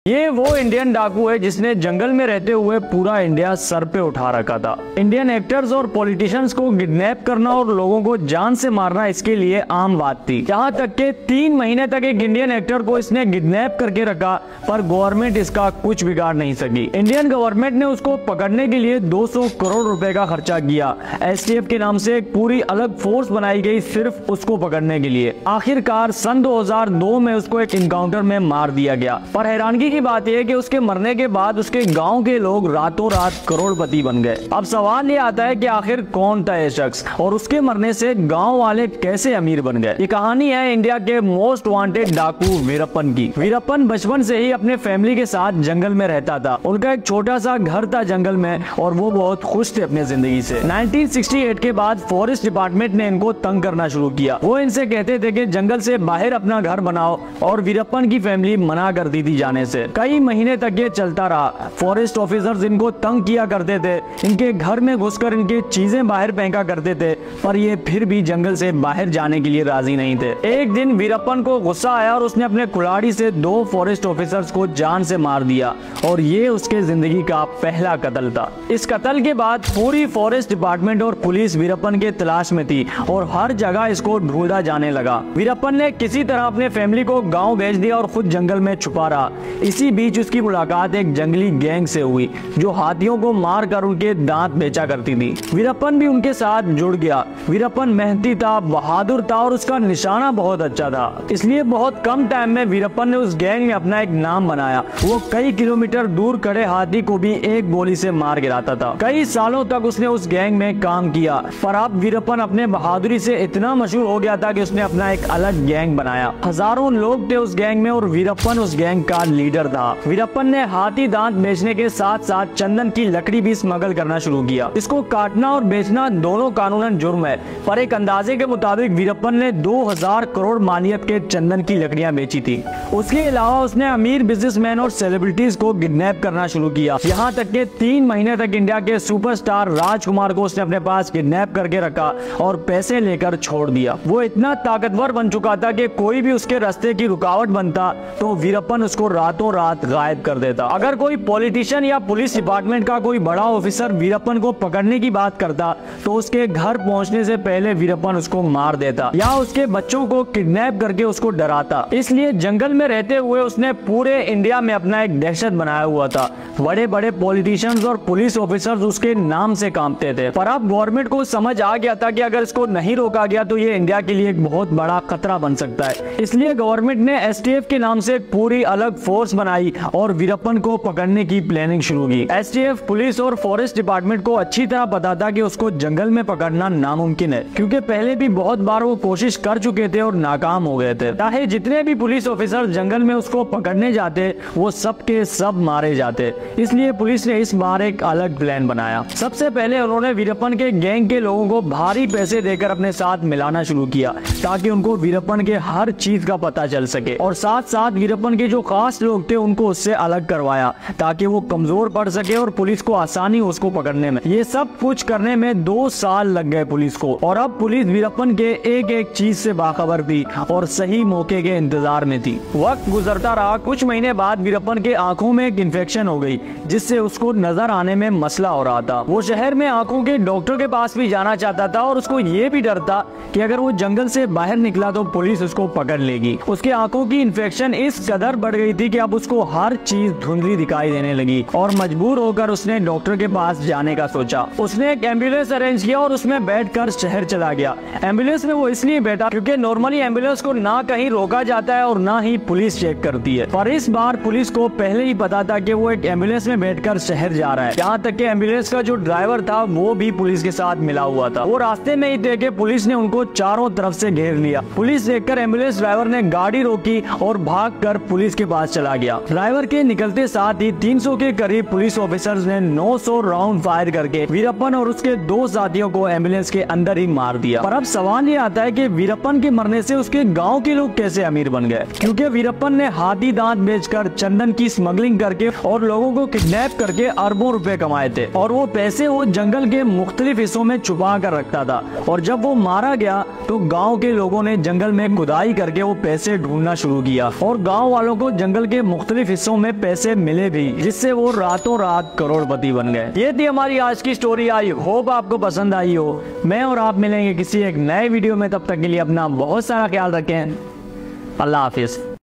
ये वो इंडियन डाकू है जिसने जंगल में रहते हुए पूरा इंडिया सर पे उठा रखा था। इंडियन एक्टर्स और पॉलिटिशियंस को किडनैप करना और लोगों को जान से मारना इसके लिए आम बात थी। यहाँ तक के 3 महीने तक एक इंडियन एक्टर को इसने किडनैप करके रखा, पर गवर्नमेंट इसका कुछ बिगाड़ नहीं सकी। इंडियन गवर्नमेंट ने उसको पकड़ने के लिए 200 करोड़ रुपए का खर्चा किया। एसटीएफ के नाम से एक पूरी अलग फोर्स बनाई गई सिर्फ उसको पकड़ने के लिए। आखिरकार सन 2002 में उसको एक इनकाउंटर में मार दिया गया। पर हैरानगी की बात यह है कि उसके मरने के बाद उसके गांव के लोग रातों रात करोड़पति बन गए। अब सवाल ये आता है कि आखिर कौन था ये शख्स और उसके मरने से गांव वाले कैसे अमीर बन गए। ये कहानी है इंडिया के मोस्ट वांटेड डाकू वीरप्पन की। वीरप्पन बचपन से ही अपने फैमिली के साथ जंगल में रहता था। उनका एक छोटा सा घर था जंगल में और वो बहुत खुश थे अपने जिंदगी से। 1968 के बाद फॉरेस्ट डिपार्टमेंट ने इनको तंग करना शुरू किया। वो इनसे कहते थे कि जंगल से बाहर अपना घर बनाओ और वीरप्पन की फैमिली मना कर दी थी जाने से। कई महीने तक ये चलता रहा। फॉरेस्ट ऑफिसर्स इनको तंग किया करते थे, इनके घर में घुसकर इनकी चीजें बाहर फेंका करते थे, पर ये फिर भी जंगल से बाहर जाने के लिए राजी नहीं थे। एक दिन वीरप्पन को गुस्सा आया और उसने अपने कुल्हाड़ी से 2 फॉरेस्ट ऑफिसर्स को जान से मार दिया और ये उसके जिंदगी का पहला कत्ल था। इस कत्ल के बाद पूरी फॉरेस्ट डिपार्टमेंट और पुलिस वीरप्पन के तलाश में थी और हर जगह इसको ढूंढा जाने लगा। वीरप्पन ने किसी तरह अपने फैमिली को गाँव भेज दिया और खुद जंगल में छुपा रहा। इसी बीच उसकी मुलाकात एक जंगली गैंग से हुई जो हाथियों को मार कर उनके दांत बेचा करती थी। वीरप्पन भी उनके साथ जुड़ गया। वीरप्पन मेहनती था, बहादुर था और उसका निशाना बहुत अच्छा था, इसलिए बहुत कम टाइम में वीरप्पन ने उस गैंग में अपना एक नाम बनाया। वो कई किलोमीटर दूर खड़े हाथी को भी एक गोली से मार गिराता था। कई सालों तक उसने उस गैंग में काम किया, पर अब वीरप्पन अपने बहादुरी से इतना मशहूर हो गया था कि उसने अपना एक अलग गैंग बनाया। हजारों लोग थे उस गैंग में और वीरप्पन उस गैंग का लीडर था। वीरप्पन ने हाथी दांत बेचने के साथ साथ चंदन की लकड़ी भी स्मगल करना शुरू किया। इसको काटना और बेचना दोनों कानूनन जुर्म है, पर एक अंदाजे के मुताबिक वीरप्पन ने 2000 करोड़ मालियत के चंदन की लकड़ियां बेची थी। उसके अलावा उसने अमीर बिजनेसमैन और सेलिब्रिटीज को किडनैप करना शुरू किया। यहाँ तक के 3 महीने तक इंडिया के सुपरस्टार राजकुमार को उसने अपने पास किडनैप करके रखा और पैसे लेकर छोड़ दिया। वो इतना ताकतवर बन चुका था कि कोई भी उसके रास्ते की रुकावट बनता तो वीरप्पन उसको रातों रात गायब कर देता। अगर कोई पॉलिटिशियन या पुलिस डिपार्टमेंट का कोई बड़ा ऑफिसर वीरप्पन को पकड़ने की बात करता तो उसके घर पहुंचने से पहले वीरप्पन उसको मार देता या उसके बच्चों को किडनैप करके उसको डराता। इसलिए जंगल में रहते हुए उसने पूरे इंडिया में अपना एक दहशत बनाया हुआ था। बड़े बड़े पॉलिटिशियंस और पुलिस ऑफिसर्स उसके नाम से कांपते थे। पर अब गवर्नमेंट को समझ आ गया था कि अगर इसको नहीं रोका गया तो ये इंडिया के लिए एक बहुत बड़ा खतरा बन सकता है। इसलिए गवर्नमेंट ने एसटीएफ के नाम से पूरी अलग फोर्स बनाई और वीरप्पन को पकड़ने की प्लानिंग शुरू की। एसटीएफ, पुलिस और फॉरेस्ट डिपार्टमेंट को अच्छी तरह पता था कि उसको जंगल में पकड़ना नामुमकिन है, क्योंकि पहले भी बहुत बार वो कोशिश कर चुके थे और नाकाम हो गए थे। चाहे जितने भी पुलिस ऑफिसर जंगल में उसको पकड़ने जाते वो सब के सब मारे जाते। इसलिए पुलिस ने इस बार एक अलग प्लान बनाया। सबसे पहले उन्होंने वीरप्पन के गैंग के लोगों को भारी पैसे देकर अपने साथ मिलाना शुरू किया ताकि उनको वीरप्पन के हर चीज का पता चल सके, और साथ साथ वीरप्पन के जो खास लोग थे उनको उससे अलग करवाया ताकि वो कमजोर पड़ सके और पुलिस को आसानी हो उसको पकड़ने में। ये सब कुछ करने में 2 साल लग गए पुलिस को, और अब पुलिस वीरप्पन के एक एक चीज से बाखबर थी और सही मौके के इंतजार में थी। वक्त गुजरता रहा। कुछ महीने बाद वीरप्पन के आंखों में एक इन्फेक्शन हो गई जिससे उसको नजर आने में मसला हो रहा था। वो शहर में आंखों के डॉक्टर के पास भी जाना चाहता था और उसको ये भी डर था कि अगर वो जंगल से बाहर निकला तो पुलिस उसको पकड़ लेगी। उसके आंखों की इन्फेक्शन इस कदर बढ़ गई थी कि अब उसको हर चीज धुंधली दिखाई देने लगी और मजबूर होकर उसने डॉक्टर के पास जाने का सोचा। उसने एक एम्बुलेंस अरेंज किया और उसमें बैठकर शहर चला गया। एम्बुलेंस में वो इसलिए बैठा क्योंकि नॉर्मली एम्बुलेंस को ना कहीं रोका जाता है और ना ही पुलिस चेक करती है, पर इस बार पुलिस को पहले ही पता था कि वो एक एम्बुलेंस में बैठकर शहर जा रहा है। यहाँ तक कि एम्बुलेंस का जो ड्राइवर था वो भी पुलिस के साथ मिला हुआ था। वो रास्ते में ही थे कि पुलिस ने उनको चारों तरफ से घेर लिया। पुलिस देखकर एम्बुलेंस ड्राइवर ने गाड़ी रोकी और भागकर पुलिस के पास चला गया। ड्राइवर के निकलते साथ ही 300 के करीब पुलिस ऑफिसर्स ने 900 राउंड फायर करके वीरप्पन और उसके 2 साथियों को एम्बुलेंस के अंदर ही मार दिया। पर अब सवाल ये आता है कि वीरप्पन के मरने से उसके गांव के लोग कैसे अमीर बन गए, क्योंकि वीरप्पन ने हाथी दांत बेचकर चंदन की स्मगलिंग करके और लोगों को किडनैप करके अरबों रुपए कमाए थे, और वो पैसे वो जंगल के मुख्तलिफ हिस्सों में छुपा कर रखता था। और जब वो मारा गया तो गाँव के लोगों ने जंगल में खुदाई करके वो पैसे ढूंढना शुरू किया और गाँव वालों को जंगल के मुख्तलिफ हिस्सों में पैसे मिले भी, जिससे वो रातों रात करोड़पति बन गए। ये थी हमारी आज की स्टोरी। आई होप आपको पसंद आई हो। मैं और आप मिलेंगे किसी एक नए वीडियो में, तब तक के लिए अपना बहुत सारा ख्याल रखें। अल्लाह हाफिज।